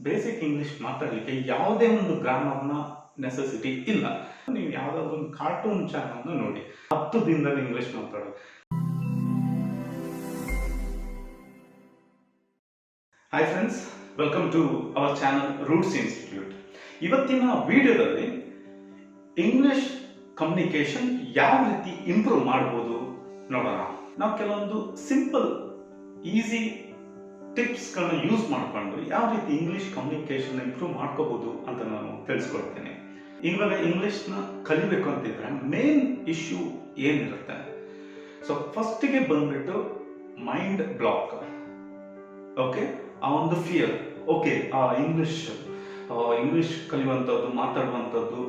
Basic English ಮಾತಾಡಲಿಕ್ಕೆ ಯಾವುದೇ ಒಂದು ಗ್ರಾಮರ್ನ ನೆಸೆಸಿಟಿ ಇಲ್ಲ. ನೀವು ಯಾವುದಾದ್ರೂ ಒಂದು ಕಾರ್ಟೂನ್ ಚಾನಲ್ನ ನೋಡಿ, 10 ದಿನದಲ್ಲಿ ಇಂಗ್ಲಿಷ್ ಮಾತಾಡೋದು. Hi friends, welcome to our channel Roots Institute. ಇವತ್ತಿನ ವಿಡಿಯೋದಲ್ಲಿ ಇಂಗ್ಲಿಷ್ ಕಮ್ಯುನಿಕೇಶನ್ ಯಾವ ರೀತಿ ಇಂಪ್ರೂವ್ ಮಾಡ್ಬೋದು ನೋಡೋಣ. ನಾವು ಕೆಲವೊಂದು ಸಿಂಪಲ್ ಈಸಿ ಟಿಪ್ಸ್ಗಳನ್ನ ಯೂಸ್ ಮಾಡಿಕೊಂಡು ಯಾವ ರೀತಿ ಇಂಗ್ಲಿಷ್ ಕಮ್ಯುನಿಕೇಶನ್ ಇಂಪ್ರೂವ್ ಮಾಡ್ಕೋಬಹುದು ಅಂತ ನಾನು ತಿಳಿಸ್ಕೊಡ್ತೇನೆ. ಇವಾಗ ಇಂಗ್ಲಿಷ್ನ ಕಲಿಬೇಕು ಅಂತಿದ್ರೆ ಮೇನ್ ಇಶ್ಯೂ ಏನಿರುತ್ತೆ? ಸೊ ಫಸ್ಟಿಗೆ ಬಂದ್ಬಿಟ್ಟು ಮೈಂಡ್ ಬ್ಲಾಕ್. ಓಕೆ, ಆ ಒಂದು ಫಿಯರ್. ಓಕೆ, ಇಂಗ್ಲಿಷ್ ಕಲಿಯುವಂಥದ್ದು, ಮಾತಾಡುವಂಥದ್ದು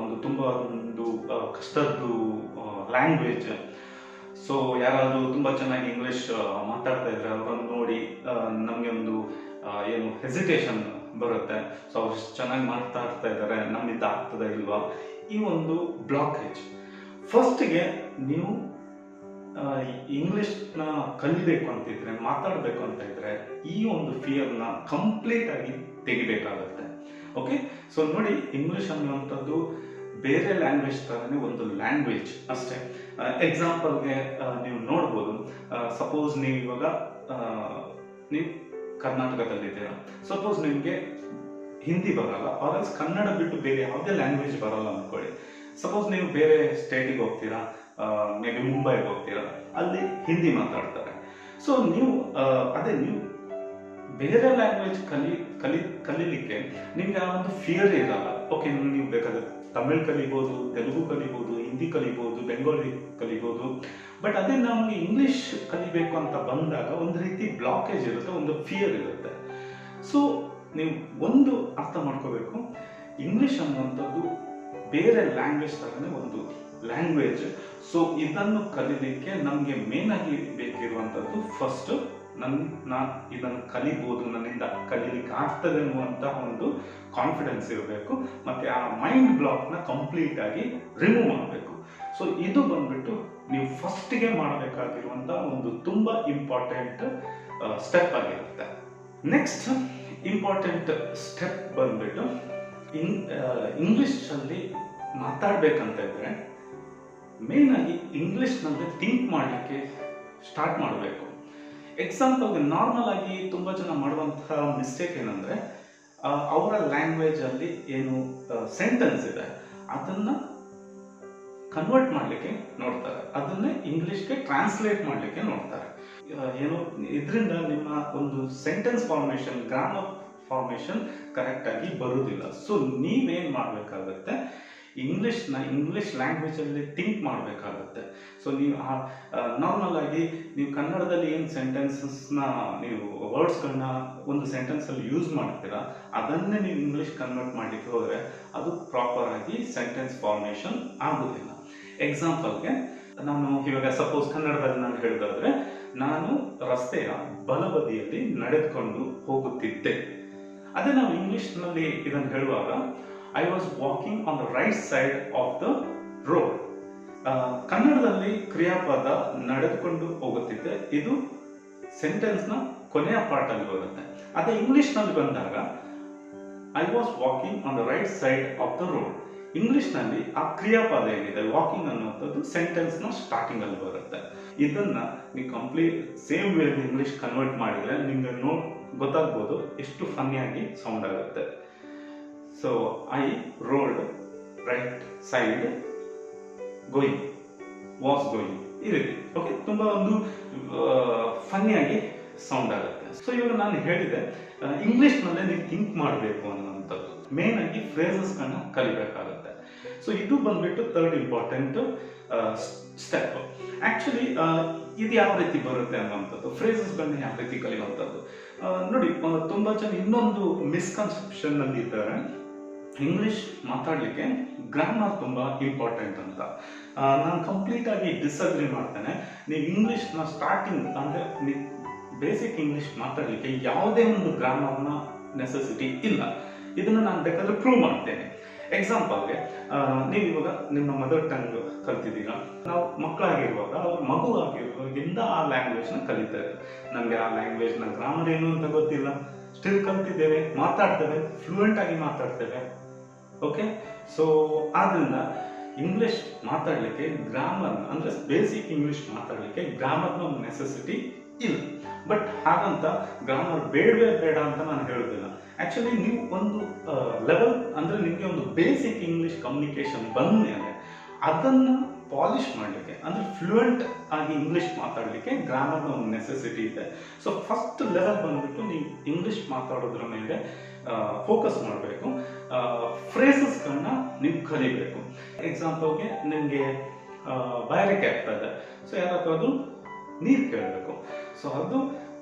ಒಂದು ತುಂಬ ಒಂದು ಕಷ್ಟದ್ದು ಲ್ಯಾಂಗ್ವೇಜ್. ಸೊ ಯಾರಾದರೂ ತುಂಬ ಚೆನ್ನಾಗಿ ಇಂಗ್ಲಿಷ್ ಮಾತಾಡ್ತಾ ಇದ್ರೆ ಅವರನ್ನು ನೋಡಿ ನಮಗೆ ಒಂದು ಏನು ಹೆಸಿಟೇಷನ್ ಬರುತ್ತೆ. ಸೊ ಅವ್ರು ಚೆನ್ನಾಗಿ ಮಾತಾಡ್ತಾ ಇದ್ದಾರೆ, ನಮ್ಮಿಂದ ಆಗ್ತದ ಇಲ್ವಾ, ಈ ಒಂದು ಬ್ಲಾಕೇಜ್. ಫಸ್ಟಿಗೆ ನೀವು ಇಂಗ್ಲಿಷ್ನ ಕಲಿಬೇಕು ಅಂತಿದ್ರೆ, ಮಾತಾಡಬೇಕು ಅಂತ ಇದ್ರೆ ಈ ಒಂದು ಫಿಯರ್ನ ಕಂಪ್ಲೀಟ್ ಆಗಿ ತೆಗಿಬೇಕಾಗುತ್ತೆ. ಓಕೆ, ಸೊ ನೋಡಿ, ಇಂಗ್ಲಿಷ್ ಅನ್ನುವಂಥದ್ದು ಬೇರೆ ಲ್ಯಾಂಗ್ವೇಜ್ ಥರನೇ ಒಂದು ಲ್ಯಾಂಗ್ವೇಜ್ ಅಷ್ಟೇ. ಎಕ್ಸಾಂಪಲ್ಗೆ ನೀವು ನೋಡ್ಬೋದು, ಸಪೋಸ್ ನೀವು ಇವಾಗ ನೀವು ಕರ್ನಾಟಕದಲ್ಲಿದ್ದೀರಾ, ಸಪೋಸ್ ನಿಮಗೆ ಹಿಂದಿ ಬರಲ್ಲ, ಆರ್ಎಲ್ಸ್ ಕನ್ನಡ ಬಿಟ್ಟು ಬೇರೆ ಯಾವುದೇ ಲ್ಯಾಂಗ್ವೇಜ್ ಬರಲ್ಲ ಅಂದ್ಕೊಳ್ಳಿ. ಸಪೋಸ್ ನೀವು ಬೇರೆ ಸ್ಟೇಟಿಗೆ ಹೋಗ್ತೀರಾ, ಮೇ ಬಿ ಮುಂಬೈಗೆ ಹೋಗ್ತೀರಾ, ಅಲ್ಲಿ ಹಿಂದಿ ಮಾತಾಡ್ತಾರೆ. ಸೊ ನೀವು ನೀವು ಬೇರೆ ಲ್ಯಾಂಗ್ವೇಜ್ ಕಲೀಲಿಕ್ಕೆ ನಿಮ್ಗೆ ಆ ಒಂದು ಫಿಯರ್ ಇರಲ್ಲ. ಓಕೆ, ನೀವು ಬೇಕಾದ್ರೆ ತಮಿಳ್ ಕಲಿಬೋದು, ತೆಲುಗು ಕಲಿಬೋದು, ಹಿಂದಿ ಕಲಿಬೋದು, ಬೆಂಗಾಲಿ ಕಲಿಬೋದು. ಬಟ್ ಅದೇ ನಮಗೆ ಇಂಗ್ಲಿಷ್ ಕಲಿಬೇಕು ಅಂತ ಬಂದಾಗ ಒಂದು ರೀತಿ ಬ್ಲಾಕೇಜ್ ಇರುತ್ತೆ, ಒಂದು ಫಿಯರ್ ಇರುತ್ತೆ. ಸೊ ನೀವು ಒಂದು ಅರ್ಥ ಮಾಡ್ಕೋಬೇಕು, ಇಂಗ್ಲಿಷ್ ಅನ್ನುವಂಥದ್ದು ಬೇರೆ ಲ್ಯಾಂಗ್ವೇಜ್ ಥರನೇ ಒಂದು ಲ್ಯಾಂಗ್ವೇಜ್. ಸೊ ಇದನ್ನು ಕಲೀಲಿಕ್ಕೆ ನಮಗೆ ಮೇನ್ ಆಗಿ ಬೇಕಿರುವಂಥದ್ದು ಫಸ್ಟ್ ನಾನು ಇದನ್ನು ಕಲಿಬೋದು, ನನ್ನಿಂದ ಕಲೀಲಿಕ್ಕೆ ಆಗ್ತದೆ ಅನ್ನುವಂತಹ ಒಂದು ಕಾನ್ಫಿಡೆನ್ಸ್ ಇರಬೇಕು. ಮತ್ತೆ ಆ ಮೈಂಡ್ ಬ್ಲಾಕ್ನ ಕಂಪ್ಲೀಟ್ ಆಗಿ ರಿಮೂವ್ ಮಾಡಬೇಕು. ಸೊ ಇದು ಬಂದ್ಬಿಟ್ಟು ನೀವು ಫಸ್ಟ್ಗೆ ಮಾಡಬೇಕಾಗಿರುವಂತಹ ಒಂದು ತುಂಬಾ ಇಂಪಾರ್ಟೆಂಟ್ ಸ್ಟೆಪ್ ಆಗಿರುತ್ತೆ. ನೆಕ್ಸ್ಟ್ ಇಂಪಾರ್ಟೆಂಟ್ ಸ್ಟೆಪ್ ಬಂದ್ಬಿಟ್ಟು ಇಂಗ್ಲಿಷಲ್ಲಿ ಮಾತಾಡ್ಬೇಕಂತ ಇದ್ರೆ ಮೇನ್ ಆಗಿ ಇಂಗ್ಲಿಷ್ನಲ್ಲಿ ಥಿಂಕ್ ಮಾಡಲಿಕ್ಕೆ ಸ್ಟಾರ್ಟ್ ಮಾಡಬೇಕು. ಎಕ್ಸಾಂಪಲ್ಗೆ ನಾರ್ಮಲ್ ಆಗಿ ತುಂಬ ಜನ ಮಾಡುವಂತಹ ಮಿಸ್ಟೇಕ್ ಏನಂದ್ರೆ, ಅವರ ಲ್ಯಾಂಗ್ವೇಜ್ ಅಲ್ಲಿ ಏನು ಸೆಂಟೆನ್ಸ್ ಇದೆ ಅದನ್ನ ಕನ್ವರ್ಟ್ ಮಾಡಲಿಕ್ಕೆ ನೋಡ್ತಾರೆ, ಅದನ್ನೇ ಇಂಗ್ಲಿಷ್ಗೆ ಟ್ರಾನ್ಸ್ಲೇಟ್ ಮಾಡಲಿಕ್ಕೆ ನೋಡ್ತಾರೆ. ಏನು ಇದರಿಂದ ನಿಮ್ಮ ಒಂದು sentence formation, grammar formation correct ಆಗಿ ಬರುವುದಿಲ್ಲ. ಸೊ ನೀವೇನ್ ಮಾಡಬೇಕಾಗತ್ತೆ, ಇಂಗ್ಲಿಷ್ ಲ್ಯಾಂಗ್ವೇಜ್ ಅಲ್ಲಿ ಥಿಂಕ್ ಮಾಡಬೇಕಾಗತ್ತೆ. ಸೊ ನೀವು ನಾರ್ಮಲ್ ಆಗಿ ನೀವು ಕನ್ನಡದಲ್ಲಿ ಏನು ಸೆಂಟೆನ್ಸಸ್ನ ನೀವು ವರ್ಡ್ಸ್ಗಳನ್ನ ಒಂದು ಸೆಂಟೆನ್ಸ್ ಅಲ್ಲಿ ಯೂಸ್ ಮಾಡ್ತೀರಾ, ಅದನ್ನೇ ನೀವು ಇಂಗ್ಲಿಷ್ ಕನ್ವರ್ಟ್ ಮಾಡಲಿಕ್ಕೆ ಹೋದ್ರೆ ಅದು ಪ್ರಾಪರ್ ಆಗಿ ಸೆಂಟೆನ್ಸ್ ಫಾರ್ಮೇಷನ್ ಆಗುದಿಲ್ಲ. ಎಕ್ಸಾಂಪಲ್ಗೆ ನಾನು ಇವಾಗ ಸಪೋಸ್ ಕನ್ನಡದಲ್ಲಿ ನಾನು ಹೇಳೋದಾದ್ರೆ, ನಾನು ರಸ್ತೆಯ ಬಲಬದಿಯಲ್ಲಿ ನಡೆದುಕೊಂಡು ಹೋಗುತ್ತಿದ್ದೆ. ಅದೇ ನಾವು ಇಂಗ್ಲಿಷ್ನಲ್ಲಿ ಇದನ್ನು ಹೇಳುವಾಗ I was walking on the right side of the road. ಕನ್ನಡದಲ್ಲಿ ಕ್ರಿಯಾಪದ ನಡೆದುಕೊಂಡು ಹೋಗುತ್ತಿದ್ದೆ, ಇದು ಸೆಂಟೆನ್ಸ್ನ ಕೊನೆಯ ಪಾರ್ಟ್ ಅಲ್ಲಿ ಬರುತ್ತೆ. ಅದೇ ಇಂಗ್ಲಿಷ್ನಲ್ಲಿ ಬಂದಾಗ I was walking on the right side of the road, ಇಂಗ್ಲಿಷ್ನಲ್ಲಿ ಆ ಕ್ರಿಯಾಪದ ಏನಿದೆ ವಾಕಿಂಗ್ ಅನ್ನುವಂಥದ್ದು ಸೆಂಟೆನ್ಸ್ನ ಸ್ಟಾರ್ಟಿಂಗ್ ಅಲ್ಲಿ ಬರುತ್ತೆ. ಇದನ್ನ ನೀವು complete same way English convert ಮಾಡಿದ್ರೆ ನಿಮ್ಗೆ ಗೊತ್ತಾಗ್ಬೋದು ಎಷ್ಟು ಫನ್ನಿಯಾಗಿ ಸೌಂಡ್ ಆಗುತ್ತೆ. So I road right side going, was going, ಈ ರೀತಿ. ಓಕೆ, ತುಂಬಾ ಒಂದು ಫನ್ನಿಯಾಗಿ ಸೌಂಡ್ ಆಗುತ್ತೆ. ಸೊ ಇವಾಗ ನಾನು ಹೇಳಿದೆ ಇಂಗ್ಲಿಷ್ನಲ್ಲೇ ನೀವು ಥಿಂಕ್ ಮಾಡಬೇಕು ಅನ್ನೋಂಥದ್ದು, ಮೇನ್ ಆಗಿ ಫ್ರೇಸಸ್ಗಳನ್ನ ಕಲಿಬೇಕಾಗುತ್ತೆ. ಸೊ ಇದು ಬಂದ್ಬಿಟ್ಟು ಥರ್ಡ್ ಇಂಪಾರ್ಟೆಂಟ್ ಸ್ಟೆಪ್. ಆಕ್ಚುಲಿ ಇದು ಯಾವ ರೀತಿ ಬರುತ್ತೆ ಅನ್ನುವಂಥದ್ದು, ಫ್ರೇಸಸ್ಗಳನ್ನ ಯಾವ ರೀತಿ ಕಲಿಯುವಂಥದ್ದು ನೋಡಿ. ತುಂಬಾ ಜನ ಇನ್ನೊಂದು ಮಿಸ್ಕನ್ಸೆಪ್ಷನ್ ಅಲ್ಲಿ ಇದ್ದಾರೆ, ಇಂಗ್ಲಿಷ್ ಮಾತಾಡಲಿಕ್ಕೆ ಗ್ರಾಮರ್ ತುಂಬಾ ಇಂಪಾರ್ಟೆಂಟ್ ಅಂತ. ನಾನು ಕಂಪ್ಲೀಟ್ ಆಗಿ ಡಿಸ್ಅಗ್ರಿ ಮಾಡ್ತೇನೆ. ನೀವು ಇಂಗ್ಲಿಷ್ನ ಸ್ಟಾರ್ಟಿಂಗ್ ಅಂದ್ರೆ ಬೇಸಿಕ್ ಇಂಗ್ಲಿಷ್ ಮಾತಾಡಲಿಕ್ಕೆ ಯಾವುದೇ ಒಂದು ಗ್ರಾಮರ್ನ ನೆಸೆಸಿಟಿ ಇಲ್ಲ. ಇದನ್ನು ನಾನು ಬೇಕಾದ್ರೆ ಪ್ರೂವ್ ಮಾಡ್ತೇನೆ. ಎಕ್ಸಾಂಪಲ್ಗೆ ನೀವು ಇವಾಗ ನಿಮ್ಮ ಮದರ್ ಟಂಗ್ ಕಲ್ತಿದ್ದೀರಾ, ನಾವು ಮಕ್ಕಳಾಗಿರುವಾಗ ಅವ್ರ ಮಗು ಆಗಿರುವಾಗಿಂದ ಆ ಲ್ಯಾಂಗ್ವೇಜ್ನ ಕಲಿತಾರೆ. ನನಗೆ ಆ ಲ್ಯಾಂಗ್ವೇಜ್ನ ಗ್ರಾಮರ್ ಏನು ಅಂತ ಗೊತ್ತಿಲ್ಲ, ಸ್ಟಿಲ್ ಕಲ್ತಿದ್ದೇವೆ, ಮಾತಾಡ್ತೇವೆ, ಫ್ಲೂಯೆಂಟ್ ಆಗಿ ಮಾತಾಡ್ತೇವೆ. ಓಕೆ, ಸೊ ಆದ್ರಿಂದ ಇಂಗ್ಲಿಷ್ ಮಾತಾಡಲಿಕ್ಕೆ ಗ್ರಾಮರ್ ಅಂದ್ರೆ ಬೇಸಿಕ್ ಇಂಗ್ಲಿಷ್ ಮಾತಾಡಲಿಕ್ಕೆ ಗ್ರಾಮರ್ನ ಒಂದು ನೆಸೆಸಿಟಿ ಇಲ್ಲ. ಬಟ್ ಹಾಗಂತ ಗ್ರಾಮರ್ ಬೇಡವೇ ಬೇಡ ಅಂತ ನಾನು ಹೇಳೋದಿಲ್ಲ. ಆಕ್ಚುಲಿ ನೀವು ಒಂದು ಲೆವೆಲ್ ಅಂದ್ರೆ ನಿಮಗೆ ಒಂದು ಬೇಸಿಕ್ ಇಂಗ್ಲಿಷ್ ಕಮ್ಯುನಿಕೇಶನ್ ಬಂದ ಮೇಲೆ ಅದನ್ನ ಪಾಲಿಶ್ ಮಾಡಲಿಕ್ಕೆ ಅಂದ್ರೆ ಫ್ಲೂಯೆಂಟ್ ಆಗಿ ಇಂಗ್ಲಿಷ್ ಮಾತಾಡಲಿಕ್ಕೆ ಗ್ರಾಮರ್ನ ಒಂದು ನೆಸೆಸಿಟಿ ಇದೆ. ಸೊ ಫಸ್ಟ್ ಲೆವೆಲ್ ಬಂದ್ಬಿಟ್ಟು ನೀವು ಇಂಗ್ಲಿಷ್ ಮಾತಾಡೋದ್ರ ಮೇಲೆ ಫೋಕಸ್ ಮಾಡಬೇಕು. ಫ್ರೇಸಸ್ಗಳನ್ನ ನೀವು ಕಲಿಬೇಕು. ಎಕ್ಸಾಂಪಲ್ಗೆ ನಿಮಗೆ ಬಾಯಾರಿಕೆ ಆಗ್ತಾ ಇದೆ, ಸೊ ಯಾರಾದ್ರೂ ನೀರು ಕೇಳಬೇಕು. ಸೊ ಅದು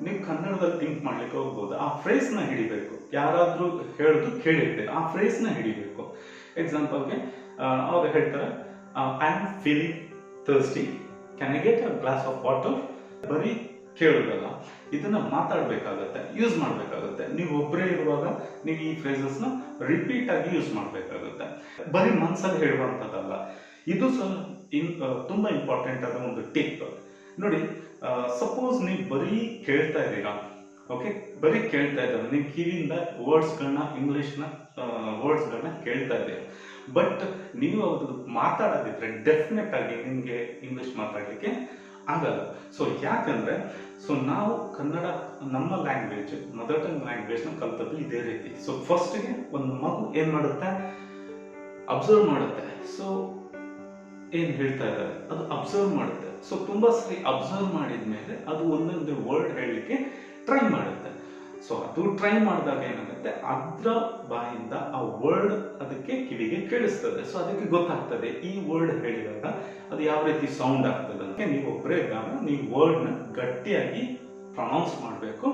ನೀವು ಕನ್ನಡದಲ್ಲಿ ಥಿಂಕ್ ಮಾಡ್ಲಿಕ್ಕೆ ಹೋಗ್ಬೋದು. ಆ ಫ್ರೇಸ್ನ ಹಿಡಿಬೇಕು. ಯಾರಾದ್ರೂ ಹೇಳೋದು ಕೇಳಿರ್ತೀರಿ, ಆ ಫ್ರೇಸ್ನ ಹಿಡಿಬೇಕು. ಎಕ್ಸಾಂಪಲ್ಗೆ ಅವ್ರು ಹೇಳ್ತಾರೆ, I am feeling thirsty, can I get a glass of water? ಬರೀ ಕೇಳೋದಲ್ಲ, ಇದನ್ನ ಮಾತಾಡಬೇಕಾಗತ್ತೆ, ಯೂಸ್ ಮಾಡಬೇಕಾಗುತ್ತೆ. ನೀವು ಒಬ್ಬರೇ ಇರುವಾಗ ನೀವು ಈ ಫ್ರೇಸಸ್ನ ರಿಪೀಟ್ ಆಗಿ ಯೂಸ್ ಮಾಡಬೇಕಾಗುತ್ತೆ. ಬರೀ ಮನಸ್ಸಲ್ಲಿ ಹೇಳುವಂಥದ್ದಲ್ಲ. ಇದು ತುಂಬಾ ಇಂಪಾರ್ಟೆಂಟ್ ಆದ ಒಂದು ಟಿಪ್. ನೋಡಿ, ಸಪೋಸ್ ನೀವು ಬರೀ ಕೇಳ್ತಾ ಇದ್ದೀರಾ, ಓಕೆ, ಬರೀ ಕೇಳ್ತಾ ಇದ್ದಾರೆ, ನೀವು ಕಿವಿಯಿಂದ ವರ್ಡ್ಸ್ಗಳನ್ನ ಇಂಗ್ಲಿಷ್ನ ವರ್ಡ್ಸ್ಗಳನ್ನ ಕೇಳ್ತಾ ಇದ್ದೀರಾ. ಬಟ್ ನೀವು ಅದು ಮಾತಾಡೋದಿದ್ರೆ ಡೆಫಿನೆಟ್ ಆಗಿ ನಿಮಗೆ ಇಂಗ್ಲಿಷ್ ಮಾತಾಡಲಿಕ್ಕೆ ಆಗಲ್ಲ. ಸೊ ಯಾಕಂದ್ರೆ ನಾವು ಕನ್ನಡ ನಮ್ಮ ಲ್ಯಾಂಗ್ವೇಜ್, ಮದರ್ ಟಂಗ್ ಲ್ಯಾಂಗ್ವೇಜ್ನ ಕಲ್ತದ್ದು ಇದೇ ರೀತಿ. ಸೊ ಫಸ್ಟ್ಗೆ ಒಂದು ಮಗು ಏನ್ ಮಾಡುತ್ತೆ, ಅಬ್ಸರ್ವ್ ಮಾಡುತ್ತೆ. ಸೊ ಏನ್ ಹೇಳ್ತಾ ಇದ್ದಾರೆ ಅದು ಅಬ್ಸರ್ವ್ ಮಾಡುತ್ತೆ. ಸೊ ತುಂಬಾ ಸರಿ ಅಬ್ಸರ್ವ್ ಮಾಡಿದ್ಮೇಲೆ ಅದು ಒಂದೊಂದು ವರ್ಡ್ ಹೇಳಲಿಕ್ಕೆ ಟ್ರೈ ಮಾಡುತ್ತೆ. ಸೊ ಅದು ಟ್ರೈ ಮಾಡಿದಾಗ ಏನಾಗುತ್ತೆ, ಅದರ ಬಾಯಿಂದ ಆ ವರ್ಡ್ ಅದಕ್ಕೆ ಕಿವಿಗೆ ಕೇಳಿಸ್ತದೆ. ಸೊ ಅದಕ್ಕೆ ಗೊತ್ತಾಗ್ತದೆ ಈ ವರ್ಡ್ ಹೇಳಿದಾಗ ಅದು ಯಾವ ರೀತಿ ಸೌಂಡ್ ಆಗ್ತದೆ ಅಂತ. ನೀವು ಒಬ್ಬರೇ ಇದ್ದಾಗ ನೀವು ವರ್ಡ್ನ ಗಟ್ಟಿಯಾಗಿ ಪ್ರೊನೌನ್ಸ್ ಮಾಡಬೇಕು.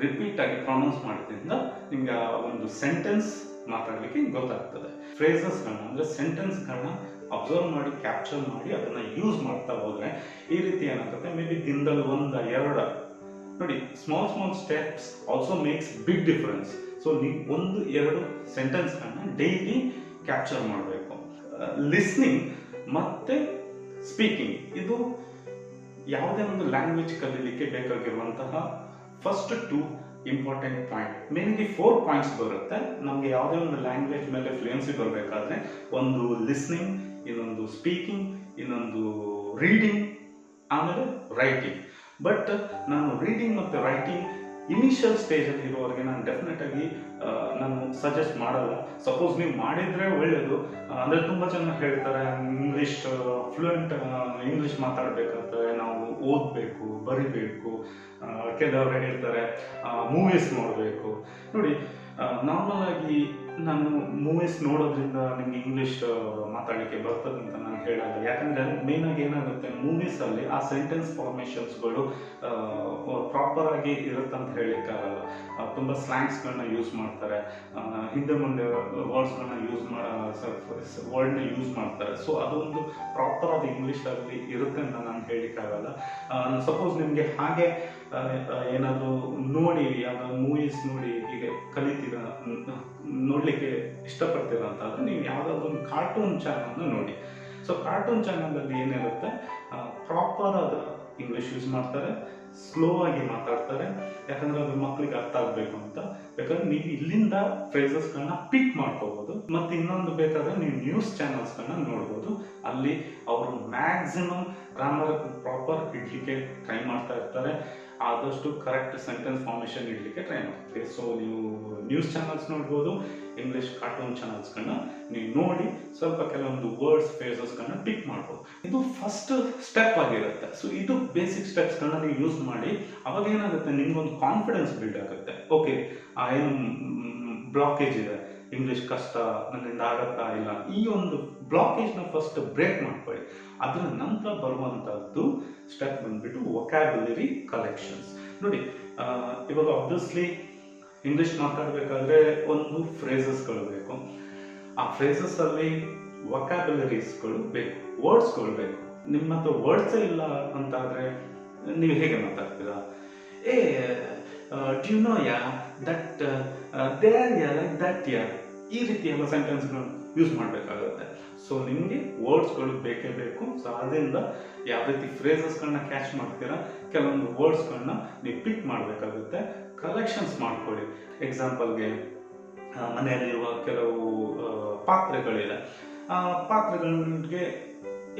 ರಿಪೀಟ್ ಆಗಿ ಪ್ರೊನೌನ್ಸ್ ಮಾಡೋದ್ರಿಂದ ನಿಮ್ಗೆ ಆ ಒಂದು ಸೆಂಟೆನ್ಸ್ ಮಾತಾಡಲಿಕ್ಕೆ ಗೊತ್ತಾಗ್ತದೆ. ಫ್ರೇಸಸ್ಗಳನ್ನ ಅಂದ್ರೆ ಸೆಂಟೆನ್ಸ್ಗಳನ್ನ ಅಬ್ಸರ್ವ್ ಮಾಡಿ ಕ್ಯಾಪ್ಚರ್ ಮಾಡಿ ಅದನ್ನ ಯೂಸ್ ಮಾಡ್ತಾ ಹೋದ್ರೆ ಈ ರೀತಿ ಏನಾಗುತ್ತೆ, ಮೇ ಬಿ ದಿನದಲ್ಲಿ ಎರಡು ನೋಡಿ, small steps also makes big difference. So ನೀವು 1-2 ಸೆಂಟೆನ್ಸ್ಗಳನ್ನ ಡೈಲಿ ಕ್ಯಾಪ್ಚರ್ ಮಾಡಬೇಕು. ಲಿಸ್ನಿಂಗ್ ಮತ್ತೆ ಸ್ಪೀಕಿಂಗ್ ಇದು ಯಾವುದೇ ಒಂದು ಲ್ಯಾಂಗ್ವೇಜ್ ಕಲೀಲಿಕ್ಕೆ ಬೇಕಾಗಿರುವಂತಹ first 2 important point. Mainly 4 points ಬರುತ್ತೆ ನಮಗೆ ಯಾವುದೇ ಒಂದು ಲ್ಯಾಂಗ್ವೇಜ್ ಮೇಲೆ ಫ್ಲೂಯೆನ್ಸಿ ಬರಬೇಕಾದ್ರೆ. ಒಂದು ಲಿಸ್ನಿಂಗ್, ಇನ್ನೊಂದು ಸ್ಪೀಕಿಂಗ್, ಇನ್ನೊಂದು ರೀಡಿಂಗ್, ಆಮೇಲೆ ರೈಟಿಂಗ್. ಬಟ್ ನಾನು ರೀಡಿಂಗ್ ಮತ್ತು ರೈಟಿಂಗ್ ಇನಿಷಿಯಲ್ ಸ್ಟೇಜಲ್ಲಿ ಇರುವವರೆಗೆ ನಾನು ಡೆಫಿನೆಟ್ ಆಗಿ ನಾನು ಸಜೆಸ್ಟ್ ಮಾಡಲ್ಲ. ಸಪೋಸ್ ನೀವು ಮಾಡಿದ್ರೆ ಒಳ್ಳೆಯದು. ಅಂದರೆ ತುಂಬ ಜನ ಹೇಳ್ತಾರೆ ಇಂಗ್ಲಿಷ್ ಫ್ಲೂಯೆಂಟ್ ಇಂಗ್ಲಿಷ್ ಮಾತಾಡಬೇಕಾದ್ರೆ ನಾವು ಓದಬೇಕು, ಬರಿಬೇಕು. ಕೆಲವರು ಹೇಳ್ತಾರೆ ಮೂವೀಸ್ ನೋಡಬೇಕು. ನೋಡಿ, ನಾರ್ಮಲ್ ಆಗಿ ನಾನು ಮೂವೀಸ್ ನೋಡೋದ್ರಿಂದ ನಿಮ್ಗೆ ಇಂಗ್ಲಿಷ್ ಮಾತಾಡಲಿಕ್ಕೆ ಬರ್ತದೆ ಅಂತ ನಾನು ಹೇಳಲ್ಲ. ಯಾಕಂದ್ರೆ ಮೇನ್ ಆಗಿ ಏನಾಗುತ್ತೆ, ಮೂವೀಸ್ ಅಲ್ಲಿ ಆ ಸೆಂಟೆನ್ಸ್ ಫಾರ್ಮೇಶನ್ಸ್ಗಳು ಪ್ರಾಪರ್ ಆಗಿ ಇರುತ್ತೆ ಅಂತ ಹೇಳಿಕ್ಕಾಗಲ್ಲ. ತುಂಬಾ ಸ್ಲ್ಯಾಂಗ್ಸ್ಗಳನ್ನ ಯೂಸ್ ಮಾಡ್ತಾರೆ, ಹಿಂದೆ ಮುಂದೆ ವರ್ಡ್ಸ್ಗಳನ್ನ ವರ್ಡ್ನ ಯೂಸ್ ಮಾಡ್ತಾರೆ. ಸೊ ಅದೊಂದು ಪ್ರಾಪರ್ ಆದ ಇಂಗ್ಲಿಷ್ ಅಲ್ಲಿ ಇರುತ್ತೆ ಅಂತ ನಾನು ಹೇಳಿಕ್ಕಾಗಲ್ಲ. ಸಪೋಸ್ ನಿಮ್ಗೆ ಹಾಗೆ ಏನಾದರೂ ನೋಡಿ, ಯಾವ್ದಾದ್ರು ಮೂವೀಸ್ ನೋಡಿ ಹೀಗೆ ಕಲಿತೀರ, ನೋಡ್ಲಿಕ್ಕೆ ಇಷ್ಟಪಡ್ತೀರ ಅಂತ ಆದ್ರೆ ನೀವು ಯಾವ್ದಾದ್ರು ಒಂದು ಕಾರ್ಟೂನ್ ಚಾನಲ್ನ ನೋಡಿ. ಸೊ ಕಾರ್ಟೂನ್ ಚಾನಲ್ ಅಲ್ಲಿ ಏನಿರುತ್ತೆ, ಪ್ರಾಪರ್ ಆದ ಇಂಗ್ಲಿಷ್ ಯೂಸ್ ಮಾಡ್ತಾರೆ, ಸ್ಲೋ ಆಗಿ ಮಾತಾಡ್ತಾರೆ. ಯಾಕಂದ್ರೆ ಅದು ಮಕ್ಕಳಿಗೆ ಅರ್ಥ ಆಗ್ಬೇಕು ಅಂತ. ಬೇಕಾದ್ರೆ ನೀವು ಇಲ್ಲಿಂದ ಫ್ರೇಸಸ್ಗಳನ್ನ ಪಿಕ್ ಮಾಡ್ಕೋಬಹುದು. ಮತ್ತೆ ಇನ್ನೊಂದು ಬೇಕಾದ್ರೆ ನೀವು ನ್ಯೂಸ್ ಚಾನಲ್ಸ್ಗಳನ್ನ ನೋಡ್ಬೋದು. ಅಲ್ಲಿ ಅವರು ಮ್ಯಾಕ್ಸಿಮಮ್ ಗ್ರಾಮರ್ ಪ್ರಾಪರ್ ಇಡ್ಲಿಕ್ಕೆ ಟ್ರೈ ಮಾಡ್ತಾ ಇರ್ತಾರೆ. ಆದಷ್ಟು ಕರೆಕ್ಟ್ ಸೆಂಟೆನ್ಸ್ ಫಾರ್ಮೇಶನ್ ಇಡ್ಲಿಕ್ಕೆ ಟ್ರೈ ಮಾಡ್ತೀವಿ. ಸೊ ನೀವು ನ್ಯೂಸ್ ಚಾನಲ್ಸ್ ನೋಡ್ಬೋದು, ಇಂಗ್ಲಿಷ್ ಕಾರ್ಟೂನ್ ಚಾನಲ್ಸ್ಗಳನ್ನ ನೀವು ನೋಡಿ ಸ್ವಲ್ಪ ಕೆಲವೊಂದು ವರ್ಡ್ಸ್ ಫ್ರೇಸಸ್ಗಳನ್ನ ಪಿಕ್ ಮಾಡ್ಬೋದು. ಇದು ಫಸ್ಟ್ ಸ್ಟೆಪ್ ಆಗಿರುತ್ತೆ. ಸೊ ಇದು ಬೇಸಿಕ್ ಸ್ಟೆಪ್ಸ್ಗಳನ್ನ ನೀವು ಯೂಸ್ ಮಾಡಿ. ಅವಾಗ ಏನಾಗುತ್ತೆ, ನಿಮ್ಗೊಂದು ಕಾನ್ಫಿಡೆನ್ಸ್ ಬಿಲ್ಡ್ ಆಗುತ್ತೆ. ಓಕೆ, ಏನು ಬ್ಲಾಕೇಜ್ ಇದೆ, ಇಂಗ್ಲಿಷ್ ಕಷ್ಟ, ನನ್ನಿಂದ ಆಗತ್ತಾ ಇಲ್ಲ, ಈ ಒಂದು ಬ್ಲಾಕೇಜ್ನ ಫಸ್ಟ್ ಬ್ರೇಕ್ ಮಾಡ್ಕೊಳ್ಳಿ. ಅದರ ನಂತರ ಬರುವಂತಹದ್ದು ಸ್ಟೆಪ್ ಬಂದ್ಬಿಟ್ಟು ವೊಕ್ಯಾಬ್ಯುಲರಿ ಕಲೆಕ್ಷನ್ಸ್. ನೋಡಿ, ಇವಾಗ ಆಬ್ವಿಯಸ್ಲಿ ಇಂಗ್ಲಿಷ್ ಮಾತಾಡಬೇಕಾದ್ರೆ ಒಂದು ಫ್ರೇಸಸ್ಗಳು ಬೇಕು. ಆ ಫ್ರೇಸಸ್ ಅಲ್ಲಿ ವೊಕ್ಯಾಬ್ಯುಲರೀಸ್ಗಳು ಬೇಕು, ವರ್ಡ್ಸ್ಗಳು ಬೇಕು. ನಿಮ್ಮ ಹತ್ರ ವರ್ಡ್ಸೇ ಇಲ್ಲ ಅಂತ ಆದ್ರೆ ನೀವು ಹೇಗೆ ಮಾತಾಡ್ತೀರಾ? Do you know yeah that there yeah like that yeah, ಈ ರೀತಿ ಎಲ್ಲ ಸೆಂಟೆನ್ಸ್ಗಳು ಯೂಸ್ ಮಾಡಬೇಕಾಗುತ್ತೆ. ಸೊ ನಿಮಗೆ ವರ್ಡ್ಸ್ಗಳು ಬೇಕೇ ಬೇಕು. ಸೊ ಅದರಿಂದ ಯಾವ ರೀತಿ ಫ್ರೇಸಸ್ಗಳನ್ನ ಕ್ಯಾಚ್ ಮಾಡ್ತೀರಾ, ಕೆಲವೊಂದು ವರ್ಡ್ಸ್ಗಳನ್ನ ನೀವು ಪಿಕ್ ಮಾಡಬೇಕಾಗುತ್ತೆ. ಕಲೆಕ್ಷನ್ಸ್ ಮಾಡ್ಕೊಳ್ಳಿ. ಎಕ್ಸಾಂಪಲ್ಗೆ ಮನೆಯಲ್ಲಿರುವ ಕೆಲವು ಪಾತ್ರೆಗಳಿದೆ, ಆ ಪಾತ್ರೆಗಳಿಗೆ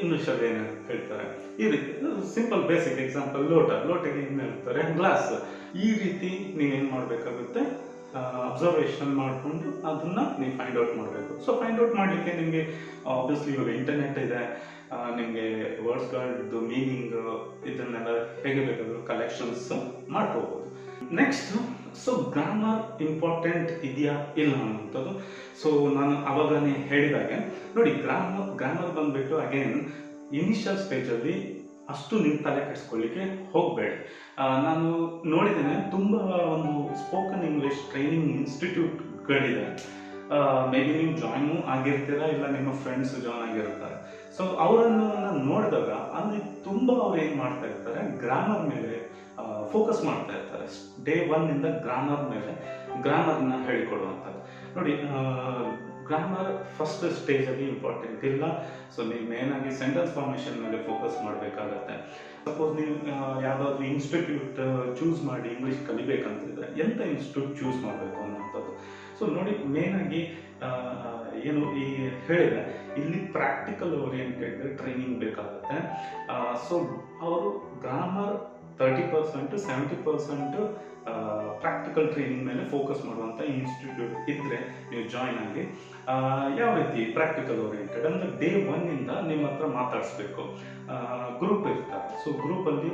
ಇಂಗ್ಲೀಷಲ್ಲಿ ಏನು ಹೇಳ್ತಾರೆ, ಈ ರೀತಿ ಸಿಂಪಲ್ ಬೇಸಿಕ್ ಎಕ್ಸಾಂಪಲ್ ಲೋಟಗೆ ಏನು ಹೇಳ್ತಾರೆ, ಗ್ಲಾಸ್. ಈ ರೀತಿ ನೀವೇನು ಮಾಡಬೇಕಾಗುತ್ತೆ, ಅಬ್ಸರ್ವೇಷನ್ ಮಾಡಿಕೊಂಡು ಅದನ್ನ ನೀವು ಫೈಂಡ್ ಔಟ್ ಮಾಡಬೇಕು. ಸೊ ಫೈಂಡ್ ಔಟ್ ಮಾಡಲಿಕ್ಕೆ ನಿಮಗೆ ಆಬ್ವಿಯಸ್ಲಿ ಇವಾಗ ಇಂಟರ್ನೆಟ್ ಇದೆ, ನಿಮಗೆ ವರ್ಡ್ಸ್ಗಳದ್ದು ಮೀನಿಂಗ್ ಇದನ್ನೆಲ್ಲ ಹೇಗೆ ಬೇಕಾದರೂ ಕಲೆಕ್ಷನ್ಸ್ ಮಾಡ್ಕೋಬೋದು. ನೆಕ್ಸ್ಟ್, ಸೊ ಗ್ರಾಮರ್ ಇಂಪಾರ್ಟೆಂಟ್ ಇದೆಯಾ ಇಲ್ಲ ಅನ್ನೋಂಥದ್ದು. ಸೊ ನಾನು ಅವಾಗನೇ ಹೇಳಿದಾಗೆ ನೋಡಿ, ಗ್ರಾಮರ್ ಬಂದ್ಬಿಟ್ಟು ಅಗೇನ್ ಇನಿಷಿಯಲ್ ಸ್ಟೇಜಲ್ಲಿ ಅಷ್ಟು ನೀವು ತಲೆ ಕೆಡಿಸ್ಕೊಳ್ಳಿಕ್ಕೆ ಹೋಗಬೇಡಿ. ನಾನು ನೋಡಿದ್ದೇನೆ ತುಂಬ ಒಂದು ಸ್ಪೋಕನ್ ಇಂಗ್ಲಿಷ್ ಟ್ರೈನಿಂಗ್ ಇನ್ಸ್ಟಿಟ್ಯೂಟ್ಗಳಿದೆ. ಮೇ ಬಿ ನೀವು ಜಾಯ್ನು ಆಗಿರ್ತೀರಾ, ಇಲ್ಲ ನಿಮ್ಮ ಫ್ರೆಂಡ್ಸ್ ಜಾಯ್ನ್ ಆಗಿರ್ತಾರೆ. ಸೊ ಅವರನ್ನು ನಾನು ನೋಡಿದಾಗ ಅಲ್ಲಿ ತುಂಬ ಅವ್ರು ಏನು ಮಾಡ್ತಾ ಇರ್ತಾರೆ, ಗ್ರಾಮರ್ ಮೇಲೆ ಫೋಕಸ್ ಮಾಡ್ತಾ ಇರ್ತಾರೆ. ಡೇ 1 ಇಂದ ಗ್ರಾಮರ್ನ ಹೇಳಿಕೊಡುವಂಥದ್ದು. ನೋಡಿ, ಗ್ರಾಮರ್ ಫಸ್ಟ್ ಸ್ಟೇಜಲ್ಲಿ ಇಂಪಾರ್ಟೆಂಟ್ ಇಲ್ಲ. ಸೊ ನೀವು ಮೇನಾಗಿ ಸೆಂಟೆನ್ಸ್ ಫಾರ್ಮೇಷನ್ ಮೇಲೆ ಫೋಕಸ್ ಮಾಡಬೇಕಾಗತ್ತೆ. ಸಪೋಸ್ ನೀವು ಯಾವುದಾದ್ರೂ ಇನ್ಸ್ಟಿಟ್ಯೂಟ್ ಚೂಸ್ ಮಾಡಿ ಇಂಗ್ಲೀಷ್ ಕಲಿಬೇಕಂತಿದ್ರೆ ಎಂಥ ಇನ್ಸ್ಟಿಟ್ಯೂಟ್ ಚೂಸ್ ಮಾಡಬೇಕು ಅನ್ನೋಂಥದ್ದು. ಸೊ ನೋಡಿ, ಮೇನಾಗಿ ಏನು ಈ ಹೇಳಿದೆ, ಇಲ್ಲಿ ಪ್ರಾಕ್ಟಿಕಲ್ ಓರಿಯೆಂಟೆಡ್ ಟ್ರೈನಿಂಗ್ ಬೇಕಾಗುತ್ತೆ. ಸೊ ಅವರು ಗ್ರಾಮರ್ 30% 70% ಪ್ರಾಕ್ಟಿಕಲ್ ಟ್ರೈನಿಂಗ್ ಮೇಲೆ ಫೋಕಸ್ ಮಾಡುವಂಥ ಇನ್ಸ್ಟಿಟ್ಯೂಟ್ ಇದ್ದರೆ ನೀವು ಜಾಯ್ನ್ ಆಗಿ. ಯಾವ ರೀತಿ ಪ್ರಾಕ್ಟಿಕಲ್ ಓರಿಯೆಂಟೆಡ್ ಅಂದರೆ ಡೇ 1 ಇಂದ ನಿಮ್ಮ ಹತ್ರ ಮಾತಾಡಿಸ್ಬೇಕು. ಗ್ರೂಪ್ ಇರ್ತಾರೆ, ಸೊ ಗ್ರೂಪಲ್ಲಿ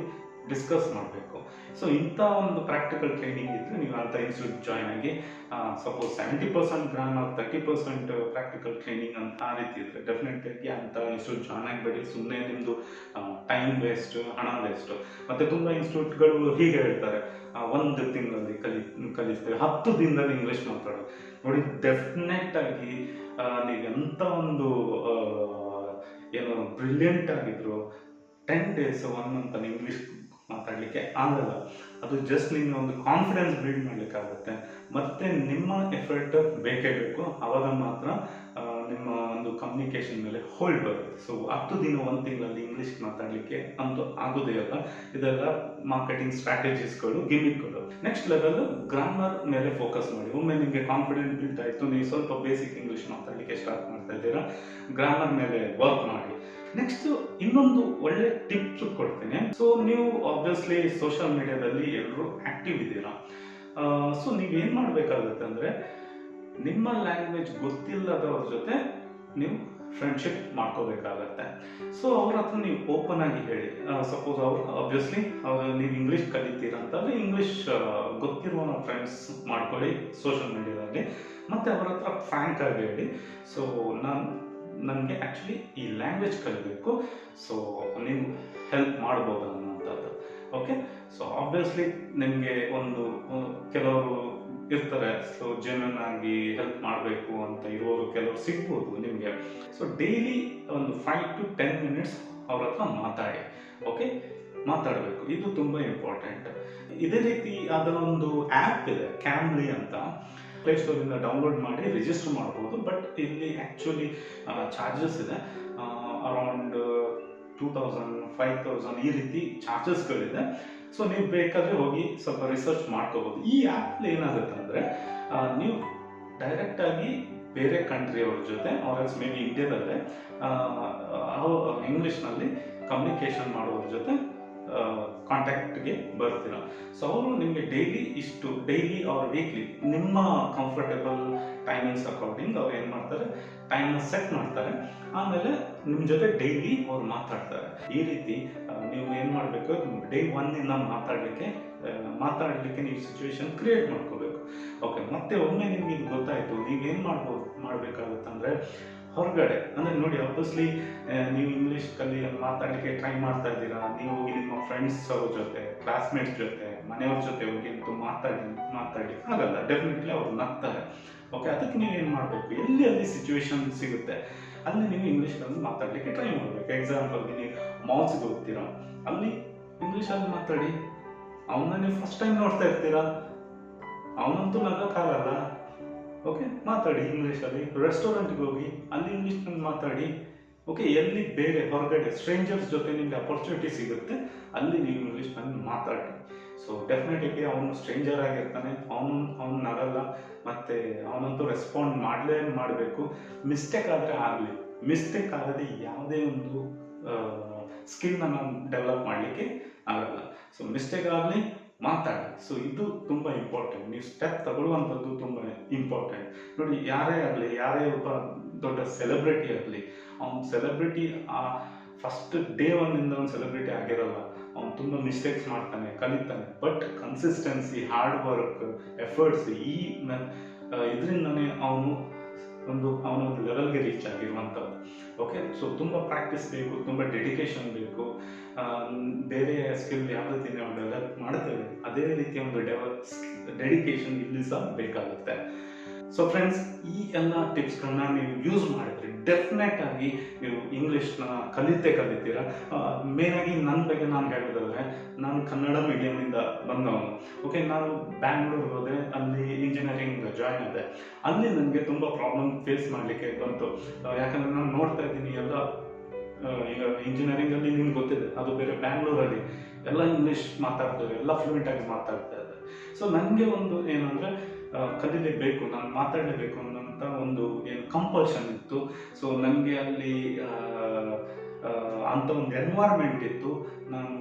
ಡಿಸ್ಕಸ್ ಮಾಡಬೇಕು. ಸೊ ಇಂಥ ಒಂದು ಪ್ರಾಕ್ಟಿಕಲ್ ಟ್ರೈನಿಂಗ್ ಇದ್ದರೆ ನೀವು ಅಂಥ ಇನ್ಸ್ಟಿಟ್ಯೂಟ್ ಜಾಯ್ನ್ ಆಗಿ. ಸಪೋಸ್ 70% ಗ್ರಾಮರ್ 30% ಪ್ರಾಕ್ಟಿಕಲ್ ಟ್ರೈನಿಂಗ್ ಅಂತ ಆ ರೀತಿ ಇದ್ದರೆ ಡೆಫಿನೆಟ್ಲಿ ಅಂಥ ಇನ್ಸ್ಟಿಟ್ಯೂಟ್ ಜಾಯ್ನ್ ಆಗಬೇಡಿ. ಸುಮ್ಮನೆ ನಿಮ್ಮದು ಟೈಮ್ ವೇಸ್ಟ್, ಹಣ ವೇಸ್ಟು. ಮತ್ತು ತುಂಬ ಇನ್ಸ್ಟಿಟ್ಯೂಟ್ಗಳು ಹೀಗೆ ಹೇಳ್ತಾರೆ, 1 ತಿಂಗಳಲ್ಲಿ ಕಲಿಸ್ತೇವೆ, 10 ದಿನದಲ್ಲಿ ಇಂಗ್ಲೀಷ್ ಮಾತಾಡೋದು. ನೋಡಿ, ಡೆಫಿನೆಟ್ ಆಗಿ ನೀವೆಂಥ ಒಂದು ಏನು ಬ್ರಿಲಿಯಂಟ್ ಆಗಿದ್ರು 10 days 1 month ಇಂಗ್ಲೀಷ್ ಮಾತಾಡಲಿಕ್ಕೆ ಆಗಲ್ಲ. ಅದು ಜಸ್ಟ್ ನಿಮಗೆ ಒಂದು ಕಾನ್ಫಿಡೆನ್ಸ್ ಬಿಲ್ಡ್ ಮಾಡಲಿಕ್ಕಾಗುತ್ತೆ. ಮತ್ತು ನಿಮ್ಮ ಎಫರ್ಟ್ ಬೇಕೇ ಬೇಕು, ಆವಾಗ ಮಾತ್ರ ನಿಮ್ಮ ಒಂದು ಕಮ್ಯುನಿಕೇಷನ್ ಮೇಲೆ ಹೋಲ್ಡ್ ಬರುತ್ತೆ. ಸೊ 10 ದಿನ 1 ತಿಂಗಳಲ್ಲಿ ಇಂಗ್ಲೀಷ್ ಮಾತಾಡಲಿಕ್ಕೆ ಅಂತೂ ಆಗೋದೇ ಅಲ್ಲ. ಇದೆಲ್ಲ ಮಾರ್ಕೆಟಿಂಗ್ ಸ್ಟ್ರಾಟಜೀಸ್ಗಳು, ಗಿಮಿಕ್ಗಳು. ನೆಕ್ಸ್ಟ್ ಲೆವೆಲ್ ಗ್ರಾಮರ್ ಮೇಲೆ ಫೋಕಸ್ ಮಾಡಿ. ಒಮ್ಮೆ ನಿಮಗೆ ಕಾನ್ಫಿಡೆನ್ಸ್ ಬಿಲ್ಡ್ ಆಯಿತು, ನೀವು ಸ್ವಲ್ಪ ಬೇಸಿಕ್ ಇಂಗ್ಲೀಷ್ ಮಾತಾಡಲಿಕ್ಕೆ ಸ್ಟಾರ್ಟ್ ಮಾಡ್ತಾ ಇದ್ದೀರಾ, ಗ್ರಾಮರ್ ಮೇಲೆ ವರ್ಕ್ ಮಾಡಿ. ನೆಕ್ಸ್ಟ್ ಇನ್ನೊಂದು ಒಳ್ಳೆ ಟಿಪ್ಸ್ ಕೊಡ್ತೀನಿ. ಸೊ ನೀವು ಆಬ್ವಿಯಸ್ಲಿ ಸೋಷಿಯಲ್ ಮೀಡಿಯಾದಲ್ಲಿ ಎಲ್ಲರೂ ಆಕ್ಟಿವ್ ಇದ್ದೀರಾ. ಸೊ ನೀವೇನು ಮಾಡಬೇಕಾಗುತ್ತೆ ಅಂದರೆ, ನಿಮ್ಮ ಲ್ಯಾಂಗ್ವೇಜ್ ಗೊತ್ತಿಲ್ಲದವ್ರ ಜೊತೆ ನೀವು ಫ್ರೆಂಡ್ಶಿಪ್ ಮಾಡ್ಕೋಬೇಕಾಗತ್ತೆ. ಸೊ ಅವ್ರ ಹತ್ರ ನೀವು ಓಪನ್ ಆಗಿ ಹೇಳಿ. ಸಪೋಸ್ ಅವ್ರು ಆಬ್ವಿಯಸ್ಲಿ ನೀವು ಇಂಗ್ಲೀಷ್ ಕಲಿತೀರಾ ಅಂತಂದರೆ ಇಂಗ್ಲೀಷ್ ಗೊತ್ತಿರುವ ಫ್ರೆಂಡ್ಸ್ ಮಾಡ್ಕೊಳ್ಳಿ ಸೋಷಿಯಲ್ ಮೀಡಿಯಾದಲ್ಲಿ. ಮತ್ತು ಅವ್ರ ಹತ್ರ ಫ್ರ್ಯಾಂಕ್ ಆಗಿ ಹೇಳಿ, ಸೊ ನನಗೆ ಆ್ಯಕ್ಚುಲಿ ಈ ಲ್ಯಾಂಗ್ವೇಜ್ ಕಲಿಬೇಕು, ಸೊ ನೀವು ಹೆಲ್ಪ್ ಮಾಡ್ಬೋದು ಅನ್ನೋಂಥದ್ದು. ಓಕೆ, ಸೊ ಆಬ್ವಿಯಸ್ಲಿ ನಿಮಗೆ ಒಂದು ಕೆಲವರು ಇರ್ತಾರೆ, ಸೊ ಜೆನ್ಯೂನ್ ಆಗಿ ಹೆಲ್ಪ್ ಮಾಡಬೇಕು ಅಂತ ಇರೋರು ಕೆಲವರು ಸಿಗ್ಬೋದು ನಿಮಗೆ. ಸೊ ಡೈಲಿ ಒಂದು 5 to 10 minutes ಅವ್ರ ಹತ್ರ ಮಾತಾಡಿ. ಓಕೆ, ಮಾತಾಡಬೇಕು, ಇದು ತುಂಬ ಇಂಪಾರ್ಟೆಂಟ್. ಇದೇ ರೀತಿ ಅದರ ಒಂದು ಆ್ಯಪ್ ಇದೆ, ಕ್ಯಾಮ್ಲಿ ಅಂತ. ಪ್ಲೇಸ್ಟೋರಿಂದ ಡೌನ್ಲೋಡ್ ಮಾಡಿ ರಿಜಿಸ್ಟರ್ ಮಾಡ್ಬೋದು. ಬಟ್ ಇಲ್ಲಿ ಆ್ಯಕ್ಚುಲಿ ಚಾರ್ಜಸ್ ಇದೆ, ಅರೌಂಡ್ 2000 5000 ಈ ರೀತಿ ಚಾರ್ಜಸ್ಗಳಿದೆ. ಸೊ ನೀವು ಬೇಕಾದರೆ ಹೋಗಿ ಸ್ವಲ್ಪ ರಿಸರ್ಚ್ ಮಾಡ್ಕೋಬೋದು. ಈ ಆ್ಯಪಲ್ಲಿ ಏನಾಗುತ್ತೆ ಅಂದರೆ, ನೀವು ಡೈರೆಕ್ಟಾಗಿ ಬೇರೆ ಕಂಟ್ರಿಯವ್ರ ಜೊತೆ ಆರ್ ಮೇ ಬಿ ಇಂಡಿಯಾದಲ್ಲೇ ಇಂಗ್ಲೀಷ್ನಲ್ಲಿ ಕಮ್ಯುನಿಕೇಷನ್ ಮಾಡೋರ ಜೊತೆ ಕಾಂಟ್ಯಾಕ್ಟ್ಗೆ ಬರ್ತೀರ. ಸೊ ಅವರು ನಿಮಗೆ ಡೈಲಿ ಆರ್ ವೀಕ್ಲಿ ನಿಮ್ಮ ಕಂಫರ್ಟೇಬಲ್ ಟೈಮಿಂಗ್ಸ್ ಅಕಾರ್ಡಿಂಗ್ ಅವ್ರು ಏನು ಮಾಡ್ತಾರೆ, ಟೈಮ್ನ ಸೆಟ್ ಮಾಡ್ತಾರೆ. ಆಮೇಲೆ ನಿಮ್ಮ ಜೊತೆ ಡೈಲಿ ಅವ್ರು ಮಾತಾಡ್ತಾರೆ. ಈ ರೀತಿ ನೀವು ಏನು ಮಾಡಬೇಕು, ಡೇ 1 ಇಂದ ಮಾತಾಡಲಿಕ್ಕೆ ನೀವು ಸಿಚುವೇಶನ್ ಕ್ರಿಯೇಟ್ ಮಾಡ್ಕೋಬೇಕು. ಓಕೆ, ಮತ್ತೆ ಒಮ್ಮೆ ನಿಮ್ಗೆ ಇದು ಗೊತ್ತಾಯಿತು, ನೀವೇನು ಮಾಡಬೇಕಾಗುತ್ತಂದರೆ ಹೊರಗಡೆ ಅಂದರೆ ನೋಡಿ, ಆಬ್ವಿಯಸ್ಲಿ ನೀವು ಇಂಗ್ಲೀಷ್ ಮಾತಾಡಲಿಕ್ಕೆ ಟ್ರೈ ಮಾಡ್ತಾ ಇದ್ದೀರಾ, ನೀವು ನಿಮ್ಮ ಫ್ರೆಂಡ್ಸ್ ಅವ್ರ ಜೊತೆ, ಕ್ಲಾಸ್ಮೇಟ್ಸ್ ಜೊತೆ, ಮನೆಯವ್ರ ಜೊತೆ ಹೋಗಿ ಮಾತಾಡಿ ಆಗಲ್ಲ. ಡೆಫಿನೆಟ್ಲಿ ಅವ್ರು ನಗ್ತಾರೆ. ಓಕೆ, ಅದಕ್ಕೆ ನೀವೇನು ಮಾಡಬೇಕು, ಅಲ್ಲಿ ಸಿಚುವೇಶನ್ ಸಿಗುತ್ತೆ ಅಲ್ಲಿ ನೀವು ಇಂಗ್ಲೀಷ್ನಲ್ಲಿ ಮಾತಾಡಲಿಕ್ಕೆ ಟ್ರೈ ಮಾಡಬೇಕು. ಎಕ್ಸಾಂಪಲ್ಗೆ ನೀವು ಮಾಲ್ಸ್ಗೆ ಹೋಗ್ತೀರಾ, ಅಲ್ಲಿ ಇಂಗ್ಲೀಷಲ್ಲಿ ಮಾತಾಡಿ. ಅವನ್ನ ನೀವು ಫಸ್ಟ್ ಟೈಮ್ ನೋಡ್ತಾ ಇರ್ತೀರಾ, ಅವನಂತೂ ನಗೋಕ್ಕಾಗಲ್ಲ. ಓಕೆ, ಮಾತಾಡಿ ಇಂಗ್ಲೀಷಲ್ಲಿ. ರೆಸ್ಟೋರೆಂಟ್ಗೆ ಹೋಗಿ ಅಲ್ಲಿ ಇಂಗ್ಲೀಷ್ನಲ್ಲಿ ಮಾತಾಡಿ. ಓಕೆ, ಎಲ್ಲಿ ಬೇರೆ ಹೊರಗಡೆ ಸ್ಟ್ರೇಂಜರ್ಸ್ ಜೊತೆ ನಿಮಗೆ ಅಪರ್ಚುನಿಟಿ ಸಿಗುತ್ತೆ ಅಲ್ಲಿ ನೀವು ಇಂಗ್ಲೀಷ್ನಲ್ಲಿ ಮಾತಾಡಿ. ಸೊ ಸೊ ಡೆಫಿನೆಟ್ಲಿ ಅವನು ಸ್ಟ್ರೇಂಜರ್ ಆಗಿರ್ತಾನೆ, ಅವನು ನಗಲ್ಲ, ಮತ್ತು ಅವನಂತೂ ರೆಸ್ಪಾಂಡ್ ಮಾಡಬೇಕು. ಮಿಸ್ಟೇಕ್ ಆದರೆ ಆಗಲಿ, ಮಿಸ್ಟೇಕ್ ಆಗದೆ ಯಾವುದೇ ಒಂದು ಸ್ಕಿಲ್ನ ನಾವು ಡೆವಲಪ್ ಮಾಡಲಿಕ್ಕೆ ಆಗಲ್ಲ. ಸೊ ಮಿಸ್ಟೇಕ್ ಆಗಲಿ, ಮಾತಾಡಿ. ಸೊ ಇದು ತುಂಬ ಇಂಪಾರ್ಟೆಂಟ್. ನೀವು ಸ್ಟೆಪ್ ತಗೊಳ್ಳುವಂಥದ್ದು ತುಂಬ ಇಂಪಾರ್ಟೆಂಟ್. ನೋಡಿ, ಯಾರೇ ಒಬ್ಬ ದೊಡ್ಡ ಸೆಲೆಬ್ರಿಟಿ ಆಗಲಿ, ಅವ್ನು ಸೆಲೆಬ್ರಿಟಿ ಫಸ್ಟ್ ಡೇ ಒನ್ನಿಂದ ಅವ್ನು ಸೆಲೆಬ್ರಿಟಿ ಆಗಿರಲ್ಲ. ಅವ್ನು ತುಂಬ ಮಿಸ್ಟೇಕ್ಸ್ ಮಾಡ್ತಾನೆ, ಕಲಿತಾನೆ. But consistency, hard work, efforts ಇದರಿಂದನೇ ಅವನೊಂದು ಲೆವೆಲ್ಗೆ ರೀಚ್ ಆಗಿರುವಂಥದ್ದು. ಓಕೆ, ಸೊ ತುಂಬ ಪ್ರಾಕ್ಟೀಸ್ ಬೇಕು, ತುಂಬ ಡೆಡಿಕೇಶನ್ ಬೇಕು. ಬೇರೆ ಸ್ಕಿಲ್ ಯಾವ ರೀತಿ ನಾವು ಡೆವಲಪ್ ಮಾಡ್ತೇವೆ ಅದೇ ರೀತಿಯ ಒಂದು ಡೆಡಿಕೇಶನ್ ಇಲ್ಲಿ ಸಹ ಬೇಕಾಗುತ್ತೆ. ಸೊ ಫ್ರೆಂಡ್ಸ್, ಈ ಎಲ್ಲ ಟಿಪ್ಸ್ಗಳನ್ನ ನೀವು ಯೂಸ್ ಮಾಡಿದ್ರೆ ಡೆಫಿನೆಟ್ ಆಗಿ ನೀವು ಇಂಗ್ಲೀಷ್ನ ಕಲಿತೀರಾ. ಮೇನಾಗಿ ನನ್ನ ಬಗ್ಗೆ ನಾನು ಹೇಳೋದಾದ್ರೆ, ನಾನು ಕನ್ನಡ ಮೀಡಿಯಮಿಂದ ಬಂದವನು. ಓಕೆ, ನಾನು ಬ್ಯಾಂಗ್ಳೂರಿಗೆ ಹೋದೆ, ಅಲ್ಲಿ ಇಂಜಿನಿಯರಿಂಗ್ ಜಾಯ್ನ್ ಆದೆ. ಅಲ್ಲಿ ನನಗೆ ತುಂಬ ಪ್ರಾಬ್ಲಮ್ ಫೇಸ್ ಮಾಡಲಿಕ್ಕೆ ಬಂತು. ಯಾಕಂದರೆ ನಾನು ನೋಡ್ತಾ ಇದ್ದೀನಿ ಎಲ್ಲ ಈಗ ಇಂಜಿನಿಯರಿಂಗಲ್ಲಿ ನಿಮ್ಗೆ ಗೊತ್ತಿದೆ, ಅದು ಬೇರೆ ಬ್ಯಾಂಗ್ಳೂರಲ್ಲಿ ಎಲ್ಲ ಇಂಗ್ಲೀಷ್ ಮಾತಾಡ್ತಾರೆ, ಎಲ್ಲ ಫ್ಲೂಯೆಂಟಾಗಿ ಮಾತಾಡ್ತಾ ಇದ್ದಾರೆ. ಸೊ ನನಗೆ ಒಂದು ಏನಂದರೆ ಕಲಿಲೇಬೇಕು, ನಾನು ಮಾತಾಡಲೇಬೇಕು ಅನ್ನೋಂಥ ಒಂದು ಕಂಪಲ್ಷನ್ ಇತ್ತು. ಸೊ ನನಗೆ ಅಲ್ಲಿ ಅಂಥ ಒಂದು ಎನ್ವೈರ್ಮೆಂಟ್ ಇತ್ತು. ನಾನು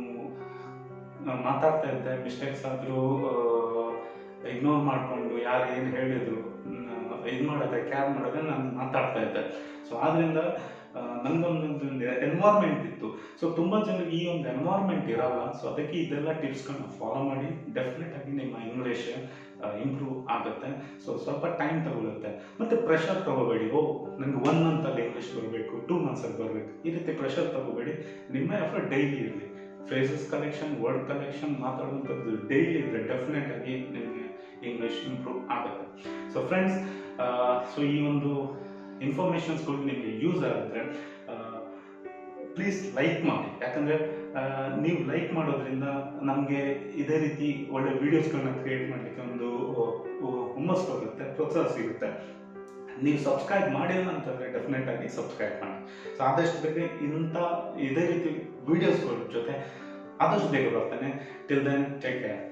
ಮಾತಾಡ್ತಾ ಇದ್ದೆ, ಮಿಸ್ಟೇಕ್ಸ್ ಆದರೂ ಇಗ್ನೋರ್ ಮಾಡಿಕೊಂಡು ಯಾರು ಏನು ಹೇಳಿದ್ರು ಇದು ಮಾಡೋದೆ, ಕ್ಯಾರ್ ಮಾಡೋದೆ ನಾನು ಮಾತಾಡ್ತಾ ಇದ್ದೆ. ಸೊ ಆದ್ದರಿಂದ ನನಗೊಂದೊಂದು ಎನ್ವೈರ್ಮೆಂಟ್ ಇತ್ತು. ಸೊ ತುಂಬ ಜನರಿಗೆ ಈ ಒಂದು ಎನ್ವೈರ್ಮೆಂಟ್ ಇರಲ್ಲ. ಸೊ ಅದಕ್ಕೆ ಇದೆಲ್ಲ ಟಿಪ್ಸ್ಗಳನ್ನ ಫಾಲೋ ಮಾಡಿ ಡೆಫಿನೆಟ್ ಆಗಿ ನಿಮ್ಮ ಇಂಗ್ಲೀಷ್ ಇಂಪ್ರೂವ್ ಆಗುತ್ತೆ. ಸೊ ಸ್ವಲ್ಪ ಟೈಮ್ ತಗೊಳುತ್ತೆ. ಮತ್ತು ಪ್ರೆಷರ್ ತಗೋಬೇಡಿ, ನನಗೆ 1 ಮಂತಲ್ಲಿ ಇಂಗ್ಲೀಷ್ ಬರಬೇಕು, 2 ಮಂತ್ಸಲ್ಲಿ ಬರಬೇಕು, ಈ ರೀತಿ ಪ್ರೆಷರ್ ತಗೋಬೇಡಿ. ನಿಮ್ಮ ಎಫರ್ಟ್ ಡೈಲಿ ಇರಲಿ. ಫ್ರೇಸಸ್ ಕಲೆಕ್ಷನ್, ವರ್ಡ್ ಕಲೆಕ್ಷನ್ ಮಾತಾಡುವಂಥದ್ದು ಡೈಲಿ ಇದ್ದರೆ ಡೆಫಿನೆಟ್ ಆಗಿ ನಿಮಗೆ ಇಂಗ್ಲೀಷ್ ಇಂಪ್ರೂವ್ ಆಗುತ್ತೆ. ಸೊ ಫ್ರೆಂಡ್ಸ್, ಸೊ ಈ ಒಂದು ಇನ್ಫಾರ್ಮೇಷನ್ಸ್ಗಳು ನಿಮಗೆ ಯೂಸ್ ಆಗುತ್ತೆ, ಪ್ಲೀಸ್ ಲೈಕ್ ಮಾಡಿ. ಯಾಕಂದರೆ ನೀವು ಲೈಕ್ ಮಾಡೋದ್ರಿಂದ ನಮಗೆ ಇದೇ ರೀತಿ ಒಳ್ಳೆ ವೀಡಿಯೋಸ್ಗಳನ್ನ ಕ್ರಿಯೇಟ್ ಮಾಡಲಿಕ್ಕೆ ಒಂದು ಹುಮ್ಮಸ್ ಬರುತ್ತೆ, ಪ್ರೋತ್ಸಾಹ ಸಿಗುತ್ತೆ. ನೀವು ಸಬ್ಸ್ಕ್ರೈಬ್ ಮಾಡಿಲ್ಲ ಅಂತಂದರೆ ಡೆಫಿನೆಟ್ ಆಗಿ ಸಬ್ಸ್ಕ್ರೈಬ್ ಮಾಡಿ. ಸೊ ಆದಷ್ಟು ಬೇಗ ಇದೇ ರೀತಿ ವೀಡಿಯೋಸ್ಗಳ ಜೊತೆ ಆದಷ್ಟು ಬೇಗ ಬರ್ತೇನೆ. Till then, take care.